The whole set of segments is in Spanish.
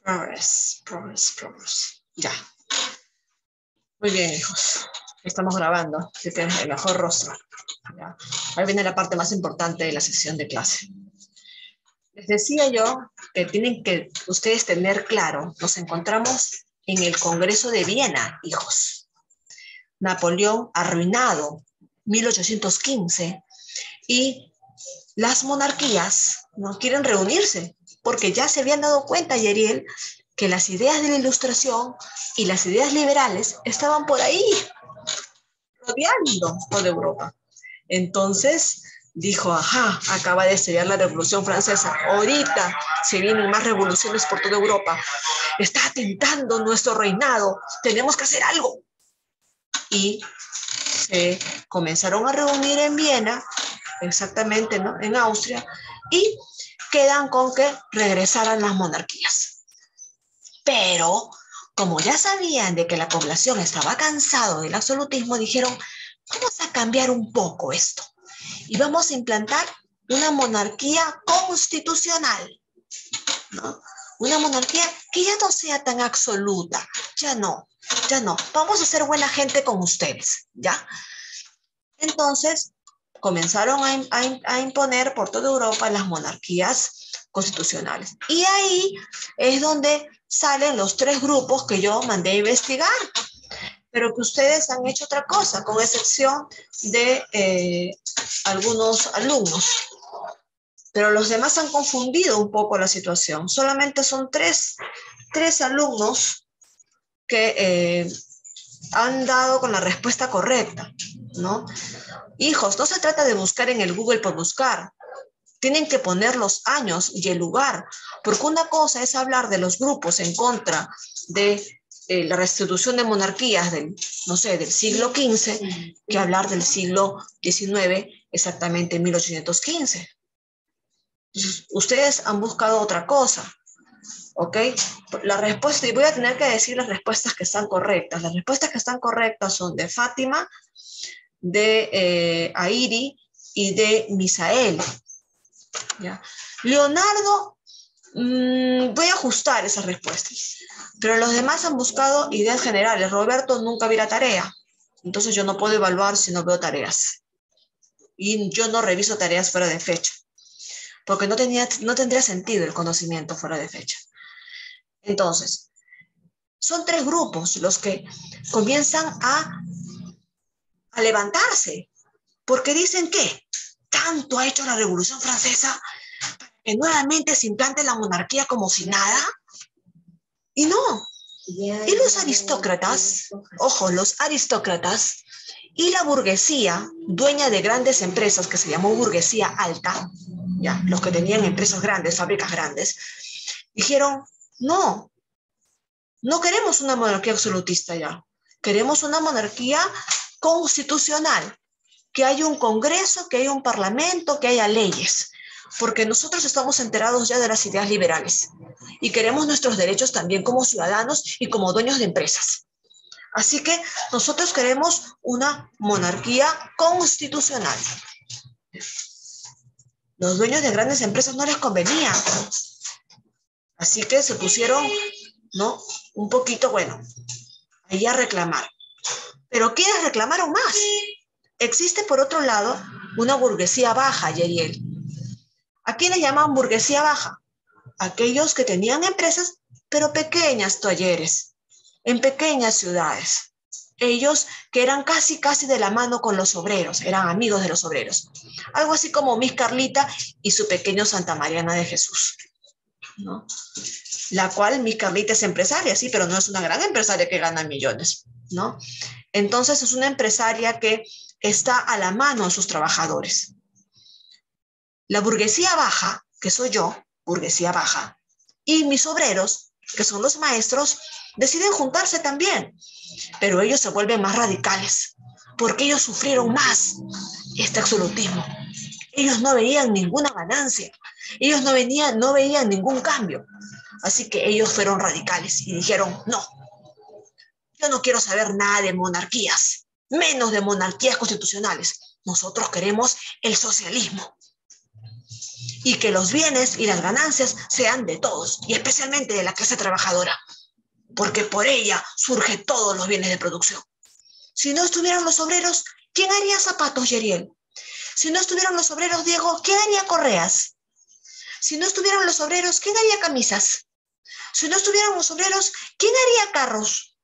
Progress. Ya. Muy bien, hijos. Estamos grabando, así que el mejor rostro. Ya. Ahí viene la parte más importante de la sesión de clase. Les decía yo que tienen que ustedes tener claro, nos encontramos en el Congreso de Viena, hijos. Napoleón arruinado, 1815, y las monarquías no quieren reunirse, porque ya se habían dado cuenta, Yeriel, que las ideas de la Ilustración y las ideas liberales estaban por ahí, rodeando toda Europa. Entonces dijo, ajá, acaba de estallar la Revolución Francesa, ahorita se vienen más revoluciones por toda Europa, está atentando nuestro reinado, tenemos que hacer algo. Y se comenzaron a reunir en Viena, exactamente, ¿no?, en Austria, y quedan con que regresaran las monarquías. Pero, como ya sabían de que la población estaba cansado del absolutismo, dijeron, vamos a cambiar un poco esto y vamos a implantar una monarquía constitucional, ¿no? Una monarquía que ya no sea tan absoluta, ya no, vamos a ser buena gente con ustedes, ¿ya? Entonces, comenzaron a imponer por toda Europa las monarquías constitucionales. Y ahí es donde salen los tres grupos que yo mandé a investigar, pero que ustedes han hecho otra cosa, con excepción de algunos alumnos. Pero los demás han confundido un poco la situación. Solamente son tres alumnos que han dado con la respuesta correcta, ¿no? Hijos, no se trata de buscar en el Google por buscar. Tienen que poner los años y el lugar, porque una cosa es hablar de los grupos en contra de la restitución de monarquías del, no sé, del siglo XV, que hablar del siglo XIX, exactamente 1815. Entonces, ustedes han buscado otra cosa, ¿ok? La respuesta, y voy a tener que decir las respuestas que están correctas. Las respuestas que están correctas son de Fátima, de Airi y de Misael. ¿Ya? Leonardo, voy a ajustar esas respuestas, pero los demás han buscado ideas generales. Roberto nunca vi la tarea, entonces yo no puedo evaluar si no veo tareas. Y yo no reviso tareas fuera de fecha, porque no tendría sentido el conocimiento fuera de fecha. Entonces, son tres grupos los que comienzan a levantarse, porque dicen que tanto ha hecho la Revolución Francesa que nuevamente se implante la monarquía como si nada. Y no. Y los aristócratas, ojo, los aristócratas y la burguesía, dueña de grandes empresas que se llamó burguesía alta, ya, los que tenían empresas grandes, fábricas grandes, dijeron, no queremos una monarquía absolutista ya, queremos una monarquía constitucional, que haya un congreso, que haya un parlamento, que haya leyes, porque nosotros estamos enterados ya de las ideas liberales y queremos nuestros derechos también como ciudadanos y como dueños de empresas. Así que nosotros queremos una monarquía constitucional. Los dueños de grandes empresas no les convenía, así que se pusieron, ¿no?, un poquito, bueno, ahí a reclamar. Pero ¿quiénes reclamaron más? Existe, por otro lado, una burguesía baja, Yeriel. ¿A quiénes llaman burguesía baja? Aquellos que tenían empresas, pero pequeñas talleres, en pequeñas ciudades. Ellos que eran casi de la mano con los obreros, eran amigos de los obreros. Algo así como Miss Carlita y su pequeño Santa Mariana de Jesús, ¿no? La cual Miss Carlita es empresaria, sí, pero no es una gran empresaria que gana millones, ¿no? Entonces es una empresaria que está a la mano de sus trabajadores. La burguesía baja, que soy yo, burguesía baja, y mis obreros, que son los maestros, deciden juntarse también, pero ellos se vuelven más radicales, porque ellos sufrieron más este absolutismo. Ellos no veían ninguna ganancia, ellos no veían ningún cambio, así que ellos fueron radicales y dijeron, no, yo no quiero saber nada de monarquías, menos de monarquías constitucionales. Nosotros queremos el socialismo. y que los bienes y las ganancias sean de todos, y especialmente de la clase trabajadora, porque por ella surgen todos los bienes de producción. Si no estuvieran los obreros, ¿quién haría zapatos, Yeriel? Si no estuvieran los obreros, Diego, ¿quién haría correas? Si no estuvieran los obreros, ¿quién haría camisas? Si no estuvieran los obreros, ¿quién haría carros?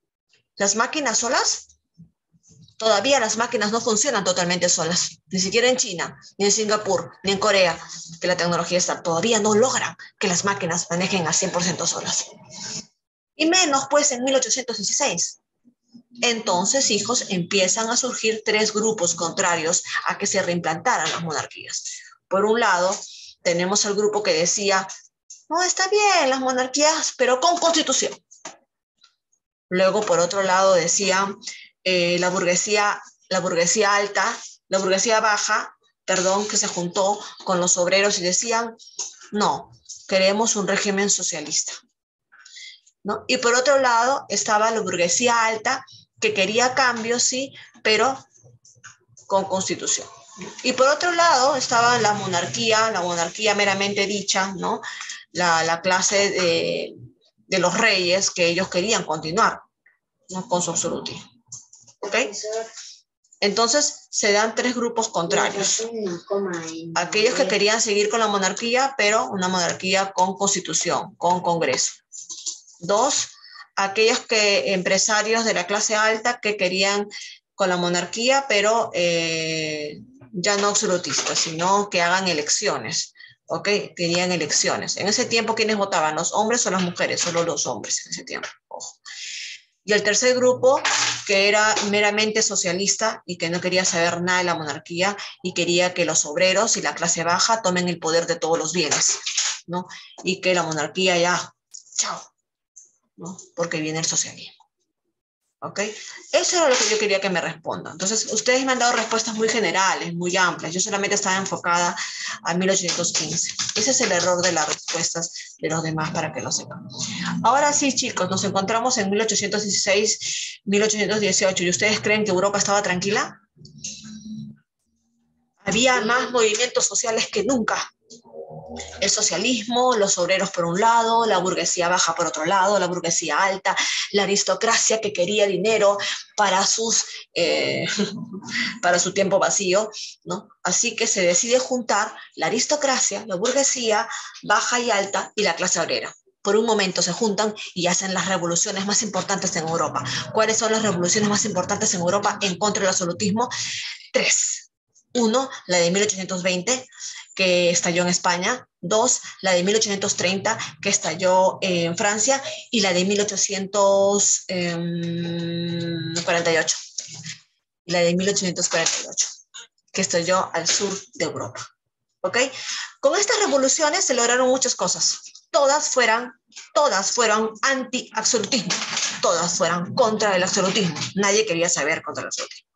¿Las máquinas solas? Todavía las máquinas no funcionan totalmente solas, ni siquiera en China, ni en Singapur, ni en Corea, que la tecnología está, todavía no logran que las máquinas manejen al 100% solas. Y menos pues en 1816. Entonces, hijos, empiezan a surgir tres grupos contrarios a que se reimplantaran las monarquías. Por un lado, tenemos al grupo que decía, no, está bien las monarquías, pero con constitución. Luego, por otro lado, decían la burguesía alta, la burguesía baja, perdón, que se juntó con los obreros y decían, no, queremos un régimen socialista, ¿no? Y por otro lado estaba la burguesía alta, que quería cambios, sí, pero con constitución. Y por otro lado estaba la monarquía meramente dicha, ¿no? La clase de los reyes, que ellos querían continuar, ¿no? Con su absolutismo. ¿Ok? Entonces se dan tres grupos contrarios. Aquellos que querían seguir con la monarquía, pero una monarquía con constitución, con congreso. Dos, aquellos empresarios de la clase alta que querían con la monarquía, pero ya no absolutistas, sino que hagan elecciones. ¿Ok? Querían elecciones. En ese tiempo, ¿quiénes votaban? ¿Los hombres o las mujeres? Solo los hombres en ese tiempo. Ojo. Y el tercer grupo, que era meramente socialista y que no quería saber nada de la monarquía y quería que los obreros y la clase baja tomen el poder de todos los bienes, ¿no? Y que la monarquía ya, chao, ¿no? Porque viene el socialismo. ¿Ok? Eso era lo que yo quería que me respondan. Entonces, ustedes me han dado respuestas muy generales, muy amplias. Yo solamente estaba enfocada a 1815. Ese es el error de las respuestas de los demás, para que lo sepan. Ahora sí, chicos, nos encontramos en 1816, 1818. ¿Y ustedes creen que Europa estaba tranquila? Había más movimientos sociales que nunca. El socialismo, los obreros por un lado, la burguesía baja por otro lado, la burguesía alta, la aristocracia que quería dinero para para su tiempo vacío, ¿no? Así que se decide juntar la aristocracia, la burguesía baja y alta y la clase obrera. Por un momento se juntan y hacen las revoluciones más importantes en Europa. ¿Cuáles son las revoluciones más importantes en Europa en contra del absolutismo? Tres. Uno, la de 1820, que estalló en España. Dos, la de 1830, que estalló en Francia. Y la de 1848. La de 1848, que estalló al sur de Europa. ¿Ok? Con estas revoluciones se lograron muchas cosas. Todas fueron anti-absolutismo. Todas fueron contra el absolutismo. Nadie quería saber contra el absolutismo.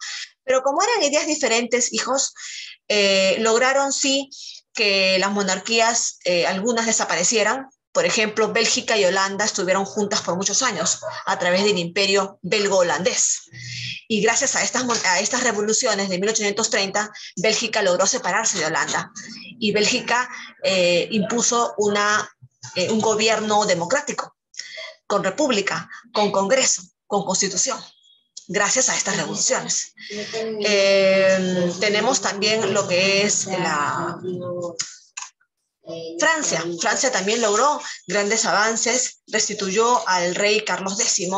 Pero como eran ideas diferentes, hijos, lograron sí que las monarquías, algunas desaparecieran. Por ejemplo, Bélgica y Holanda estuvieron juntas por muchos años a través del imperio belgo-holandés. Y gracias a estas revoluciones de 1830, Bélgica logró separarse de Holanda. Y Bélgica impuso un gobierno democrático, con república, con congreso, con constitución, gracias a estas revoluciones. Tenemos también lo que es Francia. Francia también logró grandes avances, restituyó al rey Carlos X,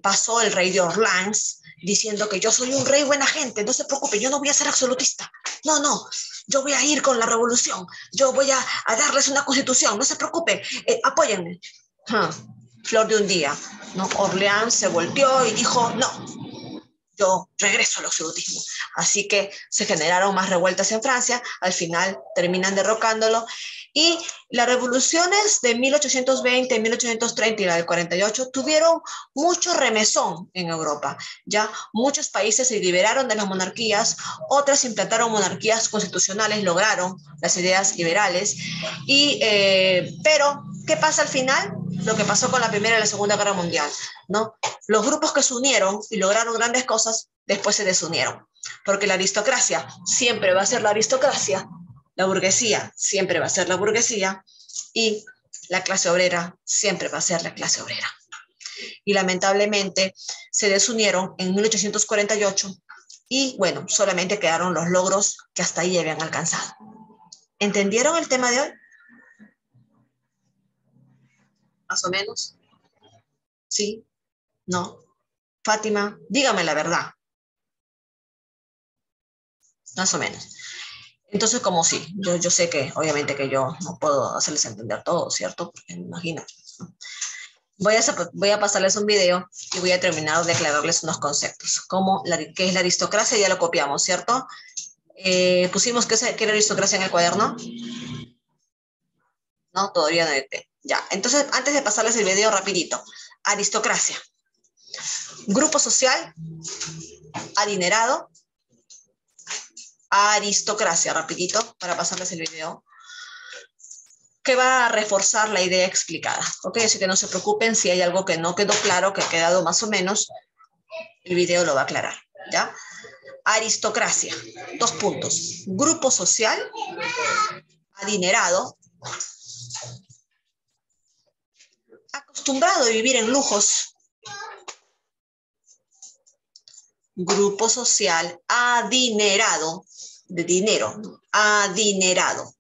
pasó el rey de Orleans, diciendo que yo soy un rey buena gente, no se preocupe, yo no voy a ser absolutista. No, yo voy a ir con la revolución, yo voy a darles una constitución, no se preocupen, apóyenme. Flor de un día, ¿no? Orleans se volteó y dijo, no, yo regreso al absolutismo. Así que se generaron más revueltas en Francia, al final terminan derrocándolo, y las revoluciones de 1820, 1830 y la del 48 tuvieron mucho remesón en Europa. Ya muchos países se liberaron de las monarquías, otras implantaron monarquías constitucionales, lograron las ideas liberales, pero ¿qué pasa al final? Lo que pasó con la Primera y la Segunda Guerra Mundial, ¿no? Los grupos que se unieron y lograron grandes cosas, después se desunieron, porque la aristocracia siempre va a ser la aristocracia La burguesía siempre va a ser la burguesía y la clase obrera siempre va a ser la clase obrera. Y lamentablemente se desunieron en 1848 y bueno, solamente quedaron los logros que hasta ahí habían alcanzado. ¿Entendieron el tema de hoy? Más o menos. ¿Sí? ¿No? Fátima, dígame la verdad. Más o menos. Entonces, como sí, yo sé que obviamente que yo no puedo hacerles entender todo, ¿cierto? Porque me imagino. Voy a pasarles un video y voy a terminar de aclararles unos conceptos. Como qué es la aristocracia, ya lo copiamos, ¿cierto? Pusimos qué era aristocracia en el cuaderno. No, todavía no. Ya, entonces antes de pasarles el video rapidito. Aristocracia. Grupo social, adinerado, aristocracia, rapidito, para pasarles el video, que va a reforzar la idea explicada, ¿ok? Así que no se preocupen si hay algo que no quedó claro, que ha quedado más o menos, el video lo va a aclarar, ¿ya? Aristocracia, 2 puntos. Grupo social, adinerado, acostumbrado a vivir en lujos. Grupo social, adinerado, de dinero, adinerado.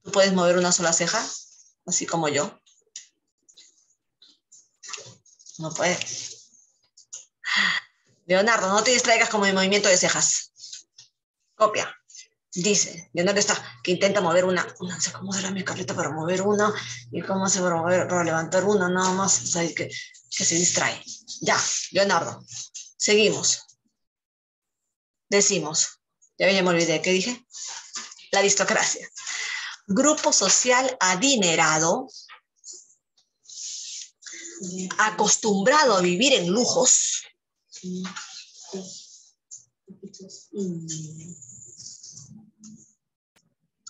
¿Tú puedes mover una sola ceja? Así como yo. No puedes. Leonardo, no te distraigas con mi movimiento de cejas. Copia. Dice, Leonardo está, que intenta mover una, no sé cómo será mi carreta para mover una, y cómo hace para levantar una, nada más, o sea, que se distrae. Ya, Leonardo. Seguimos. Decimos, ya me olvidé, ¿qué dije? La aristocracia. Grupo social adinerado, acostumbrado a vivir en lujos,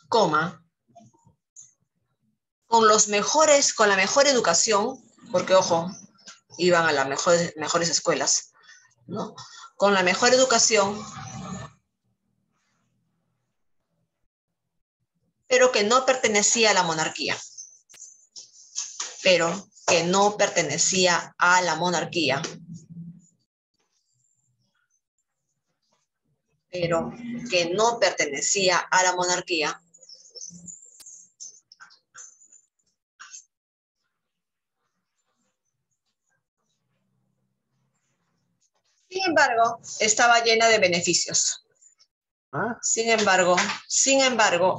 coma, con la mejor educación, porque ojo, iban a las mejores escuelas, ¿no? Con la mejor educación, pero que no pertenecía a la monarquía. Pero que no pertenecía a la monarquía. Pero que no pertenecía a la monarquía. Sin embargo, estaba llena de beneficios. Sin embargo,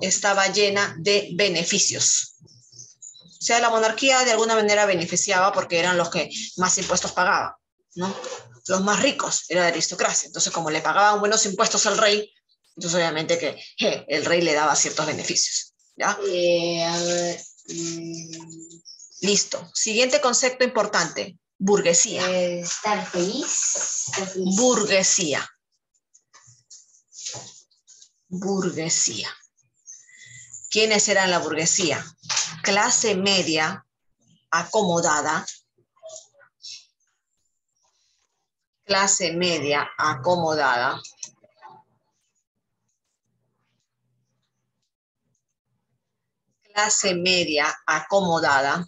estaba llena de beneficios. O sea, la monarquía de alguna manera beneficiaba porque eran los que más impuestos pagaban, ¿no? Los más ricos era la aristocracia. Entonces, como le pagaban buenos impuestos al rey, entonces obviamente que el rey le daba ciertos beneficios, ¿ya? A ver, Listo. Siguiente concepto importante. Burguesía. Estar feliz. Burguesía. Burguesía. ¿Quiénes eran la burguesía? Clase media acomodada. Clase media acomodada. Clase media acomodada.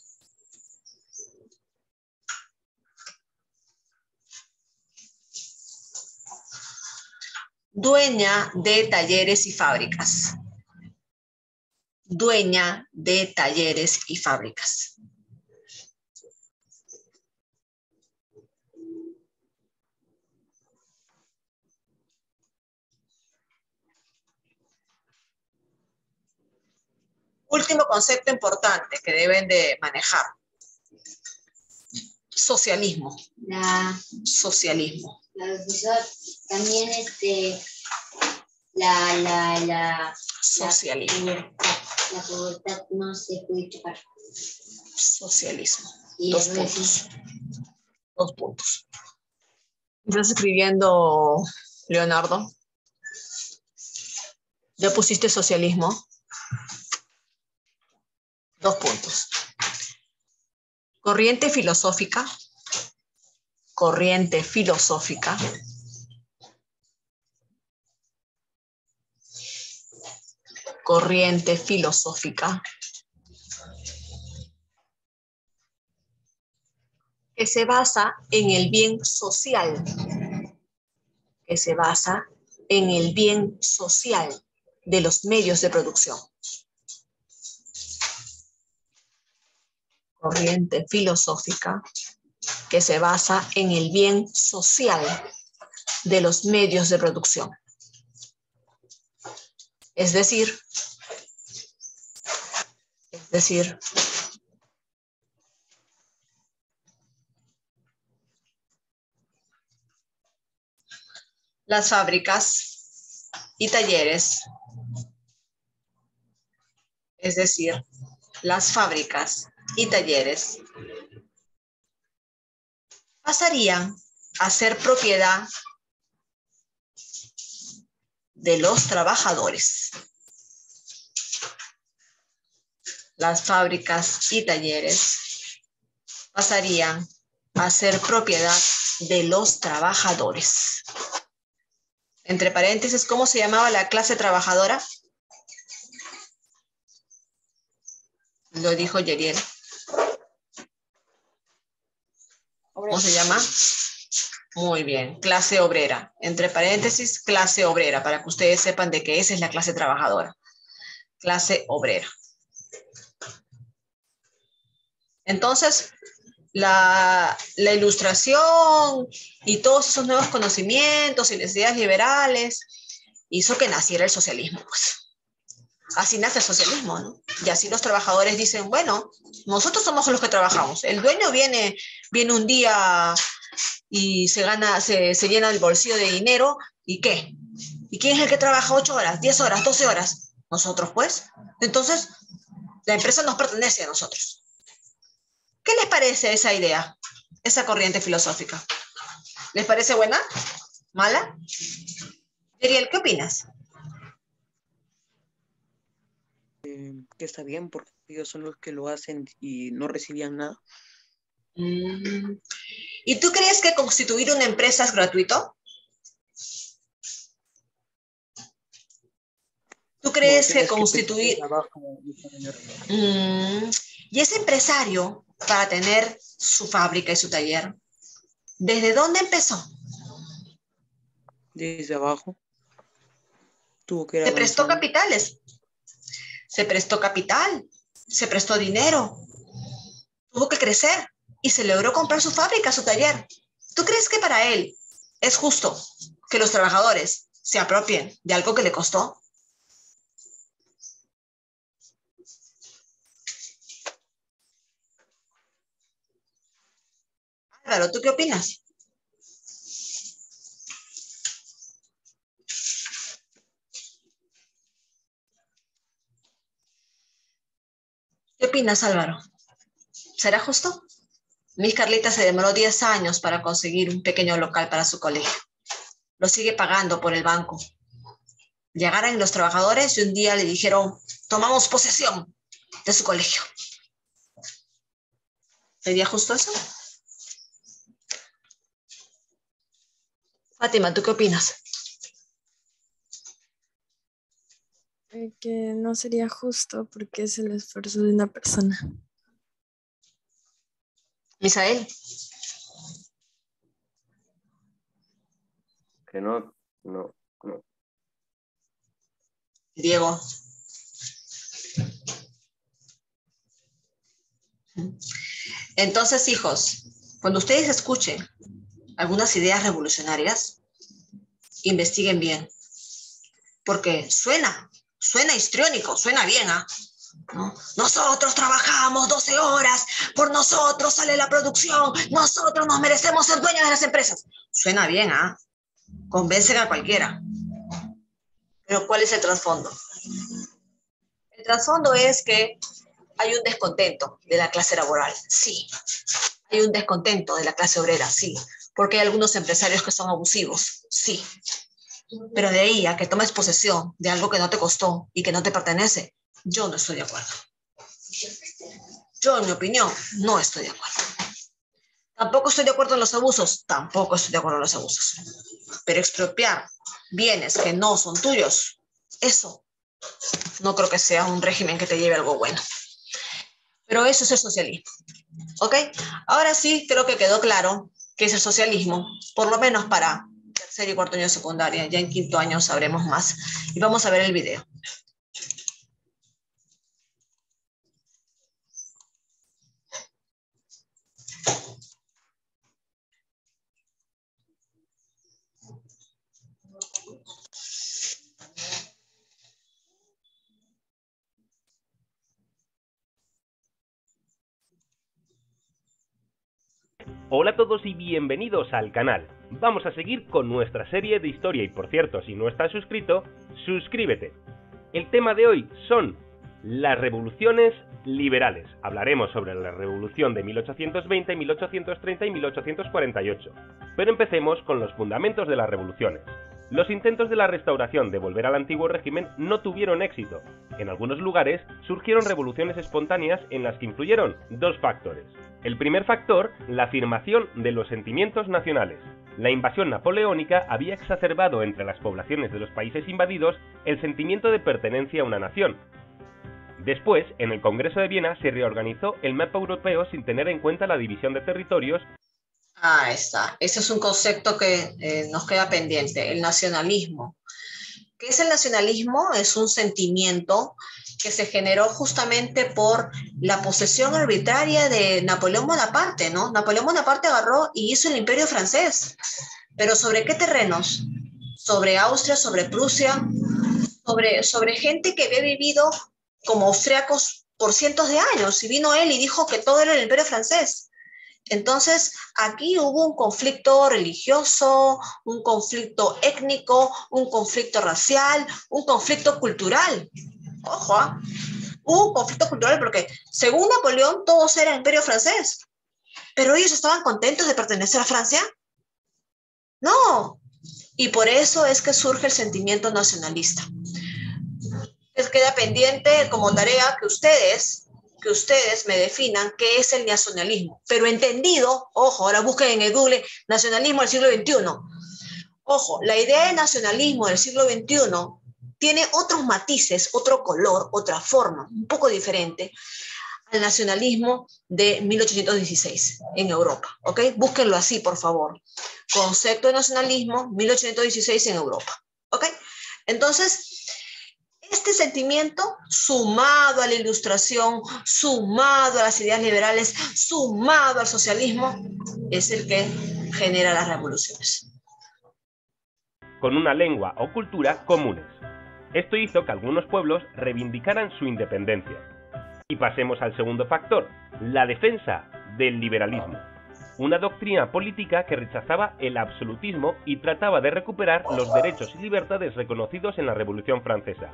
Dueña de talleres y fábricas. Dueña de talleres y fábricas. Último concepto importante que deben de manejar. Socialismo. Socialismo. También socialismo. La pubertad no se puede tocar. Socialismo. Dos puntos. 2 puntos. ¿Estás escribiendo, Leonardo? ¿Ya pusiste socialismo? 2 puntos. Corriente filosófica. Corriente filosófica. corriente filosófica que se basa en el bien social, que se basa en el bien social de los medios de producción. Corriente filosófica que se basa en el bien social de los medios de producción. Es decir, las fábricas y talleres, es decir, las fábricas y talleres pasarían a ser propiedad de los trabajadores. Las fábricas y talleres pasarían a ser propiedad de los trabajadores. Entre paréntesis, ¿cómo se llamaba la clase trabajadora? Lo dijo Yeriel. ¿Cómo se llama? Muy bien, clase obrera. Entre paréntesis, clase obrera, para que ustedes sepan de que esa es la clase trabajadora. Clase obrera. Entonces, la ilustración y todos esos nuevos conocimientos y las ideas liberales hizo que naciera el socialismo, pues. Así nace el socialismo, ¿no? Y así los trabajadores dicen, bueno, nosotros somos los que trabajamos. El dueño viene un día y se llena el bolsillo de dinero, ¿y qué? ¿Y quién es el que trabaja 8 horas, 10 horas, 12 horas? Nosotros, pues. Entonces, la empresa nos pertenece a nosotros. ¿Qué les parece esa idea, esa corriente filosófica? ¿Les parece buena? ¿Mala? Ariel, ¿qué opinas? Que está bien porque ellos son los que lo hacen y no recibían nada. ¿Y tú crees que constituir una empresa es gratuito? ¿Tú crees que constituir... Y ese empresario, para tener su fábrica y su taller, ¿desde dónde empezó? Desde abajo. Tuvo que ir Se prestó avanzando. capitales. Se prestó capital, se prestó dinero, tuvo que crecer y se logró comprar su fábrica, su taller. ¿Tú crees que para él es justo que los trabajadores se apropien de algo que le costó? Álvaro, ¿tú qué opinas? ¿Qué opinas, Álvaro? ¿Será justo? Miss Carlita se demoró 10 años para conseguir un pequeño local para su colegio. Lo sigue pagando por el banco. Llegaron los trabajadores y un día le dijeron, tomamos posesión de su colegio. ¿Sería justo eso? Fátima, ¿tú qué opinas? Que no sería justo porque es el esfuerzo de una persona. Misael. Que no. Diego. Entonces, hijos, cuando ustedes escuchen algunas ideas revolucionarias, investiguen bien, porque suena histriónico, suena bien, ¿ah? ¿No? Nosotros trabajamos 12 horas, por nosotros sale la producción, nosotros nos merecemos ser dueños de las empresas. Suena bien, ¿ah? Convencen a cualquiera. Pero ¿cuál es el trasfondo? El trasfondo es que hay un descontento de la clase laboral, sí. Hay un descontento de la clase obrera, sí. Porque hay algunos empresarios que son abusivos, sí. Pero de ahí a que tomes posesión de algo que no te costó y que no te pertenece, yo no estoy de acuerdo. Yo, en mi opinión, no estoy de acuerdo. Tampoco estoy de acuerdo en los abusos, tampoco estoy de acuerdo en los abusos. Pero expropiar bienes que no son tuyos, eso No creo que sea un régimen que te lleve algo bueno. Pero eso es el socialismo. ¿Ok? Ahora sí, creo que quedó claro qué es el socialismo, por lo menos para tercer y cuarto año de secundaria. Ya en quinto año sabremos más. Y vamos a ver el video. Hola a todos y bienvenidos al canal. Vamos a seguir con nuestra serie de historia y por cierto, si no estás suscrito, suscríbete. El tema de hoy son las revoluciones liberales. Hablaremos sobre la revolución de 1820, 1830 y 1848. Pero empecemos con los fundamentos de las revoluciones. Los intentos de la restauración de volver al antiguo régimen no tuvieron éxito. En algunos lugares surgieron revoluciones espontáneas en las que influyeron dos factores. El primer factor, la afirmación de los sentimientos nacionales. La invasión napoleónica había exacerbado entre las poblaciones de los países invadidos el sentimiento de pertenencia a una nación. Después, en el Congreso de Viena se reorganizó el mapa europeo sin tener en cuenta la división de territorios. Ahí está. Ese es un concepto que nos queda pendiente, el nacionalismo. ¿Qué es el nacionalismo? Es un sentimiento que se generó justamente por la posesión arbitraria de Napoleón Bonaparte, ¿no? Napoleón Bonaparte agarró y hizo el imperio francés. ¿Pero sobre qué terrenos? Sobre Austria, sobre Prusia, sobre gente que había vivido como austriacos por cientos de años. Y vino él y dijo que todo era el imperio francés. Entonces, aquí hubo un conflicto religioso, un conflicto étnico, un conflicto racial, un conflicto cultural. Ojo, hubo un conflicto cultural porque, según Napoleón, todos eran imperio francés. ¿Pero ellos estaban contentos de pertenecer a Francia? No. Y por eso es que surge el sentimiento nacionalista. Les queda pendiente como tarea que ustedes me definan qué es el nacionalismo, pero entendido, ojo, ahora busquen en el Google nacionalismo del siglo XXI. Ojo, la idea de nacionalismo del siglo XXI tiene otros matices, otro color, otra forma, un poco diferente al nacionalismo de 1816 en Europa, ¿ok? Búsquenlo así, por favor. Concepto de nacionalismo, 1816 en Europa, ¿ok? Entonces, este sentimiento, sumado a la Ilustración, sumado a las ideas liberales, sumado al socialismo, es el que genera las revoluciones. Con una lengua o cultura comunes. Esto hizo que algunos pueblos reivindicaran su independencia. Y pasemos al segundo factor, la defensa del liberalismo. Una doctrina política que rechazaba el absolutismo y trataba de recuperar los derechos y libertades reconocidos en la Revolución Francesa.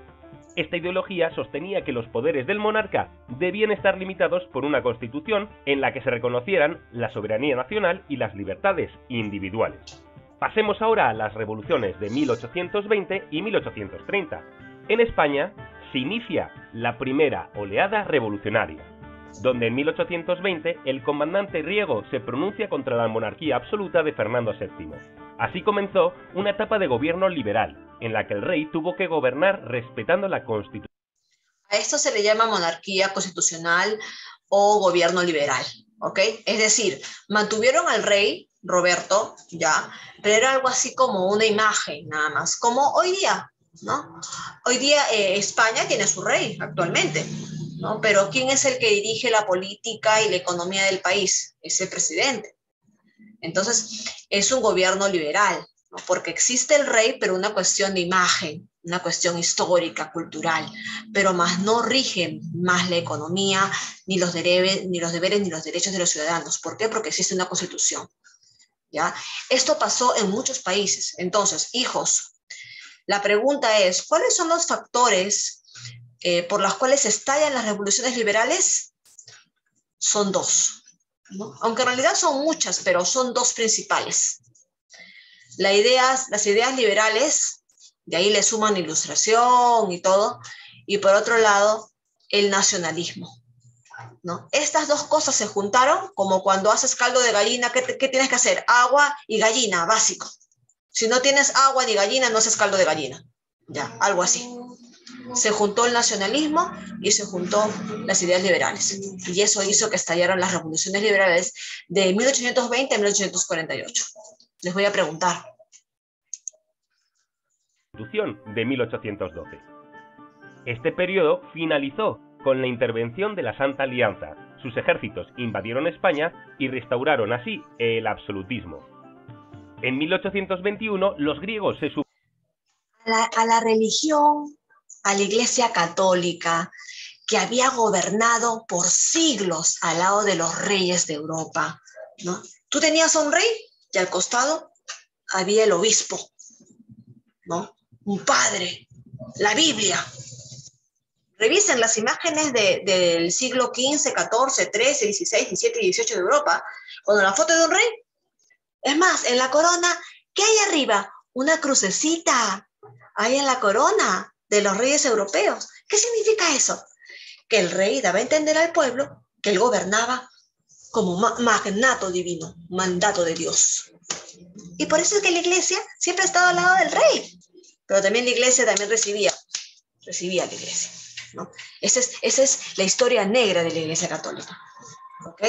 Esta ideología sostenía que los poderes del monarca debían estar limitados por una constitución en la que se reconocieran la soberanía nacional y las libertades individuales. Pasemos ahora a las revoluciones de 1820 y 1830. En España se inicia la primera oleada revolucionaria, donde en 1820 el comandante Riego se pronuncia contra la monarquía absoluta de Fernando VII. Así comenzó una etapa de gobierno liberal, en la que el rey tuvo que gobernar respetando la Constitución. A esto se le llama monarquía constitucional o gobierno liberal, ¿ok? Es decir, mantuvieron al rey, Roberto, ya, pero era algo así como una imagen, nada más, como hoy día, ¿no? Hoy día España tiene su rey actualmente, ¿no? Pero ¿quién es el que dirige la política y la economía del país? Es el presidente. Entonces, es un gobierno liberal, ¿no? Porque existe el rey, pero una cuestión de imagen, una cuestión histórica, cultural, pero más no rigen más la economía, ni los deberes, ni los derechos de los ciudadanos. ¿Por qué? Porque existe una constitución, ¿ya? Esto pasó en muchos países. Entonces, hijos, la pregunta es, ¿cuáles son los factores por los cuales estallan las revoluciones liberales? Son dos, ¿no? Aunque en realidad son muchas, pero son dos principales. Las ideas liberales, de ahí le suman Ilustración y todo, y por otro lado, el nacionalismo, ¿no? Estas dos cosas se juntaron como cuando haces caldo de gallina, ¿qué tienes que hacer? Agua y gallina, básico. Si no tienes agua ni gallina, no haces caldo de gallina. Ya, algo así. Se juntó el nacionalismo y se juntó las ideas liberales. Y eso hizo que estallaran las revoluciones liberales de 1820 a 1848. Les voy a preguntar. Constitución de 1812. Este periodo finalizó con la intervención de la Santa Alianza. Sus ejércitos invadieron España y restauraron así el absolutismo. En 1821 los griegos se A la religión, a la Iglesia Católica, que había gobernado por siglos al lado de los reyes de Europa, ¿no? Tú tenías a un rey y al costado había el obispo, ¿no? Un padre, la Biblia. Revisen las imágenes del siglo XV, XIV, XIII, XVI, XVII y XVIII de Europa, cuando la foto de un rey. Es más, en la corona, ¿qué hay arriba? Una crucecita. Hay en la corona de los reyes europeos. ¿Qué significa eso? Que el rey daba a entender al pueblo que él gobernaba como magnato divino, mandato de Dios. Y por eso es que la iglesia siempre ha estado al lado del rey. Pero también la iglesia también recibía a la iglesia, ¿no? Esa es la historia negra de la iglesia católica. ¿Ok?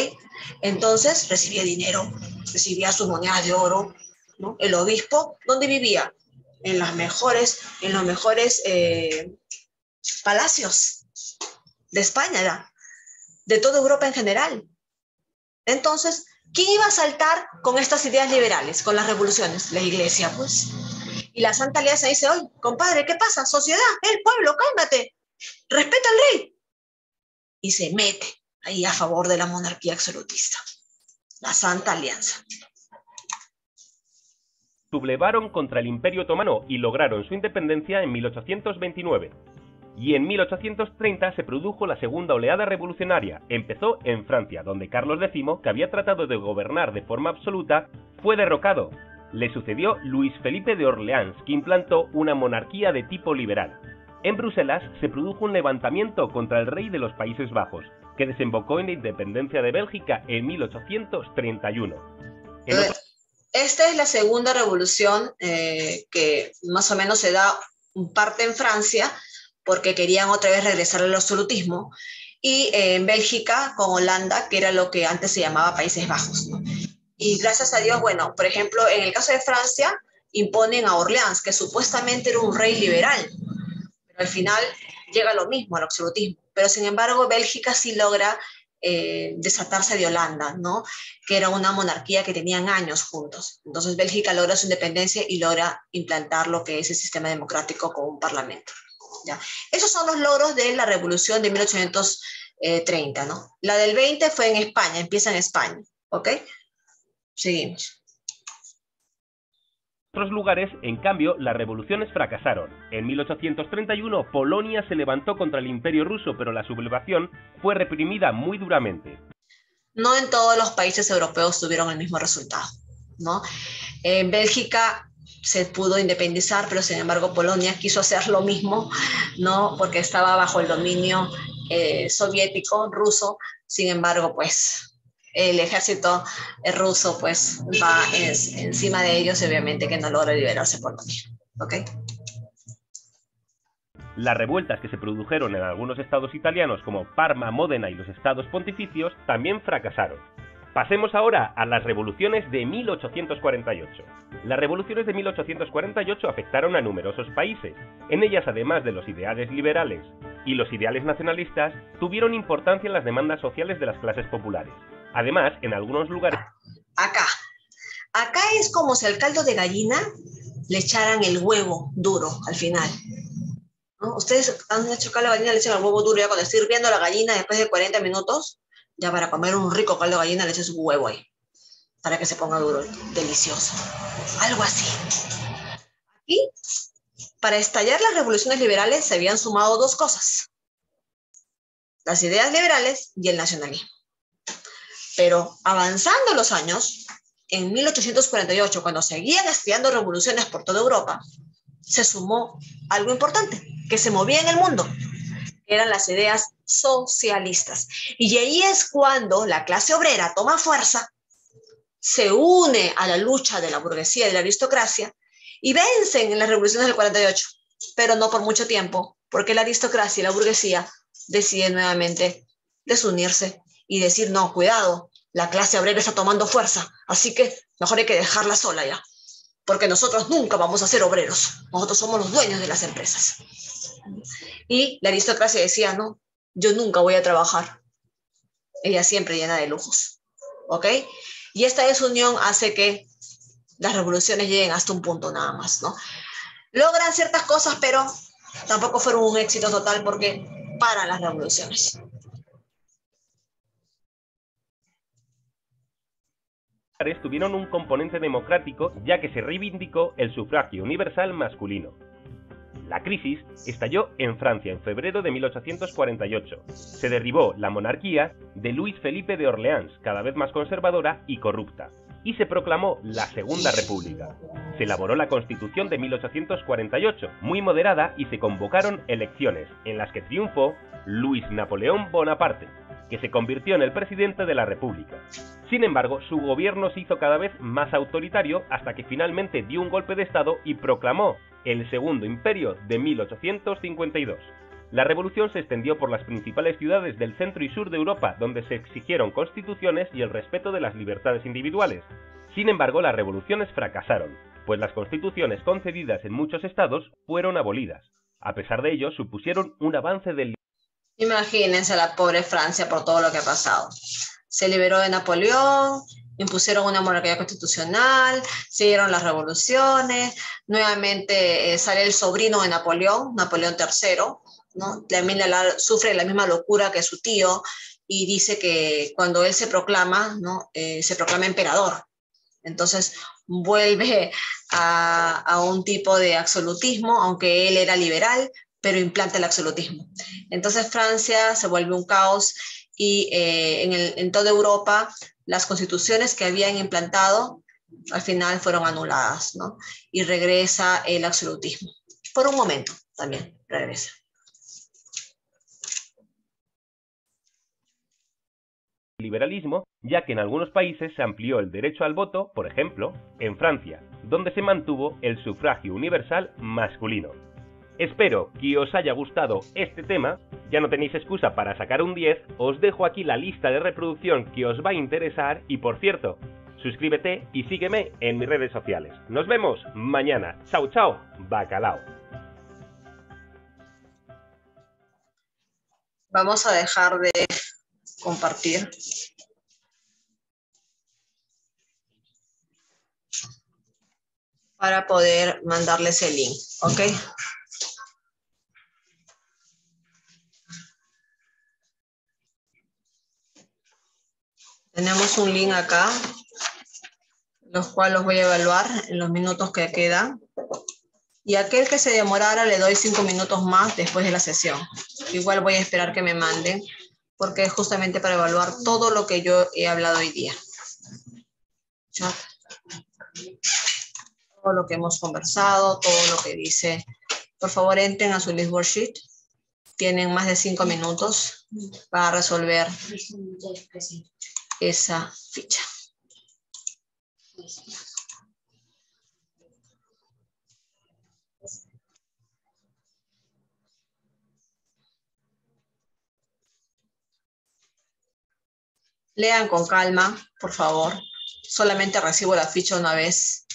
Entonces recibía dinero, recibía sus monedas de oro, ¿no? El obispo, ¿dónde vivía? En los mejores palacios de España, de toda Europa en general. Entonces, ¿quién iba a saltar con estas ideas liberales, con las revoluciones? La iglesia, pues. Y la Santa Alianza dice, oye, compadre, ¿qué pasa? Sociedad, el pueblo, cálmate, respeta al rey. Y se mete ahí a favor de la monarquía absolutista. La Santa Alianza. sublevaron contra el Imperio Otomano y lograron su independencia en 1829. Y en 1830 se produjo la segunda oleada revolucionaria. Empezó en Francia, donde Carlos X, que había tratado de gobernar de forma absoluta, fue derrocado. Le sucedió Luis Felipe de Orleans, que implantó una monarquía de tipo liberal. En Bruselas se produjo un levantamiento contra el rey de los Países Bajos, que desembocó en la independencia de Bélgica en 1831. Esta es la segunda revolución que más o menos se da parte en Francia, porque querían otra vez regresar al absolutismo, y en Bélgica con Holanda, que era lo que antes se llamaba Países Bajos, ¿no? Y gracias a Dios, bueno, por ejemplo, en el caso de Francia, imponen a Orleans, que supuestamente era un rey liberal, pero al final llega lo mismo, al absolutismo. Pero sin embargo, Bélgica sí logra desatarse de Holanda, ¿no? Que era una monarquía que tenían años juntos. Entonces Bélgica logra su independencia y logra implantar lo que es el sistema democrático con un parlamento. ¿Ya? Esos son los logros de la revolución de 1830, ¿no? La del 20 fue en España, empieza en España, ¿ok? Seguimos. En otros lugares, en cambio, las revoluciones fracasaron. En 1831, Polonia se levantó contra el Imperio ruso, pero la sublevación fue reprimida muy duramente. No en todos los países europeos tuvieron el mismo resultado, ¿no? En Bélgica se pudo independizar, pero sin embargo Polonia quiso hacer lo mismo, ¿no? Porque estaba bajo el dominio soviético, ruso. Sin embargo, pues el ejército ruso pues va encima de ellos y obviamente que no logra liberarse Polonia, ¿ok? Las revueltas que se produjeron en algunos estados italianos como Parma, Módena y los estados pontificios también fracasaron. Pasemos ahora a las revoluciones de 1848. Las revoluciones de 1848 afectaron a numerosos países. En ellas, además de los ideales liberales y los ideales nacionalistas, tuvieron importancia en las demandas sociales de las clases populares. Además, en algunos lugares... Acá es como si al caldo de gallina le echaran el huevo duro al final, ¿no? Ustedes han hecho caldo de gallina, le echan el huevo duro ya cuando está hirviendo la gallina después de 40 minutos, ya para comer un rico caldo de gallina le echas un huevo ahí, para que se ponga duro, delicioso. Algo así. Y para estallar las revoluciones liberales se habían sumado dos cosas: las ideas liberales y el nacionalismo. Pero avanzando los años, en 1848, cuando seguían estallando revoluciones por toda Europa, se sumó algo importante que se movía en el mundo, que eran las ideas socialistas. Y ahí es cuando la clase obrera toma fuerza, se une a la lucha de la burguesía y de la aristocracia y vencen en las revoluciones del 48, pero no por mucho tiempo, porque la aristocracia y la burguesía deciden nuevamente desunirse y decir, no, cuidado, la clase obrera está tomando fuerza, así que mejor hay que dejarla sola ya, porque nosotros nunca vamos a ser obreros, nosotros somos los dueños de las empresas. Y la aristocracia decía, no, yo nunca voy a trabajar, ella siempre llena de lujos, ¿ok? Y esta desunión hace que las revoluciones lleguen hasta un punto nada más, ¿no? Logran ciertas cosas, pero tampoco fueron un éxito total porque paran las revoluciones. Tuvieron un componente democrático ya que se reivindicó el sufragio universal masculino. La crisis estalló en Francia en febrero de 1848. Se derribó la monarquía de Luis Felipe de Orleans, cada vez más conservadora y corrupta, y se proclamó la Segunda República. Se elaboró la Constitución de 1848, muy moderada, y se convocaron elecciones, en las que triunfó Luis Napoleón Bonaparte, que se convirtió en el presidente de la República. Sin embargo, su gobierno se hizo cada vez más autoritario hasta que finalmente dio un golpe de Estado y proclamó el Segundo Imperio de 1852. La revolución se extendió por las principales ciudades del centro y sur de Europa, donde se exigieron constituciones y el respeto de las libertades individuales. Sin embargo, las revoluciones fracasaron, pues las constituciones concedidas en muchos estados fueron abolidas. A pesar de ello, supusieron un avance del... Imagínense la pobre Francia por todo lo que ha pasado. Se liberó de Napoleón, impusieron una monarquía constitucional, siguieron las revoluciones, nuevamente sale el sobrino de Napoleón, Napoleón III, ¿no? También sufre la misma locura que su tío y dice que cuando él se proclama, ¿no? Se proclama emperador. Entonces vuelve a un tipo de absolutismo, aunque él era liberal, pero implanta el absolutismo. Entonces Francia se vuelve un caos y en toda Europa las constituciones que habían implantado al final fueron anuladas, ¿no? Y regresa el absolutismo. Por un momento también regresa. Liberalismo, ya que en algunos países se amplió el derecho al voto, por ejemplo, en Francia, donde se mantuvo el sufragio universal masculino. Espero que os haya gustado este tema, ya no tenéis excusa para sacar un 10, os dejo aquí la lista de reproducción que os va a interesar y, por cierto, suscríbete y sígueme en mis redes sociales. Nos vemos mañana. Chao, chao, bacalao. Vamos a dejar de compartir. Para poder mandarles el link, ¿ok? Tenemos un link acá, los cuales los voy a evaluar en los minutos que quedan. Y aquel que se demorara le doy 5 minutos más después de la sesión. Igual voy a esperar que me manden, porque es justamente para evaluar todo lo que yo he hablado hoy día. Chat. Todo lo que hemos conversado, todo lo que dice. Por favor, entren a su list worksheet. Tienen más de 5 minutos para resolver esa ficha. Lean con calma, por favor. Solamente recibo la ficha una vez.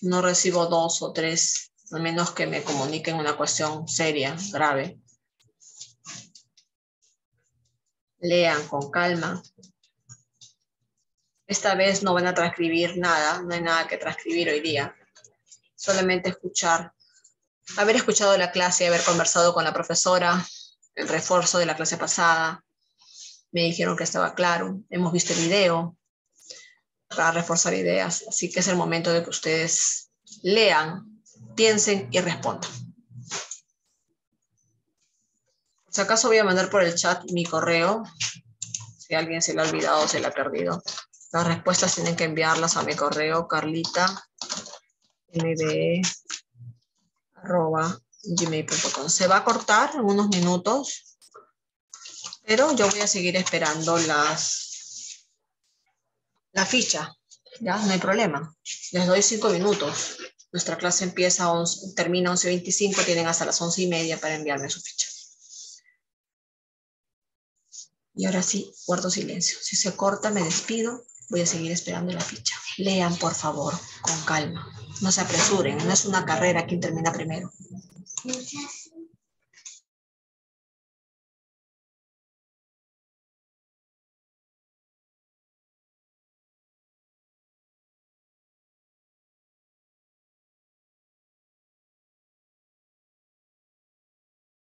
No recibo 2 o 3, a menos que me comuniquen una cuestión seria, grave. Lean con calma. Esta vez no van a transcribir nada, no hay nada que transcribir hoy día. Solamente escuchar, haber escuchado la clase, haber conversado con la profesora, el refuerzo de la clase pasada. Me dijeron que estaba claro, hemos visto el video para reforzar ideas, así que es el momento de que ustedes lean, piensen y respondan. Por si acaso voy a mandar por el chat mi correo, si alguien se lo ha olvidado o se lo ha perdido. Las respuestas tienen que enviarlas a mi correo carlitamb@gmail.com. Se va a cortar en unos minutos, pero yo voy a seguir esperando la ficha. Ya, no hay problema. Les doy 5 minutos. Nuestra clase empieza a 11, termina a 11:25, tienen hasta las 11:30 para enviarme su ficha. Y ahora sí, guardo silencio. Si se corta, me despido. Voy a seguir esperando la ficha. Lean, por favor, con calma. No se apresuren, no es una carrera quien termina primero. Muchas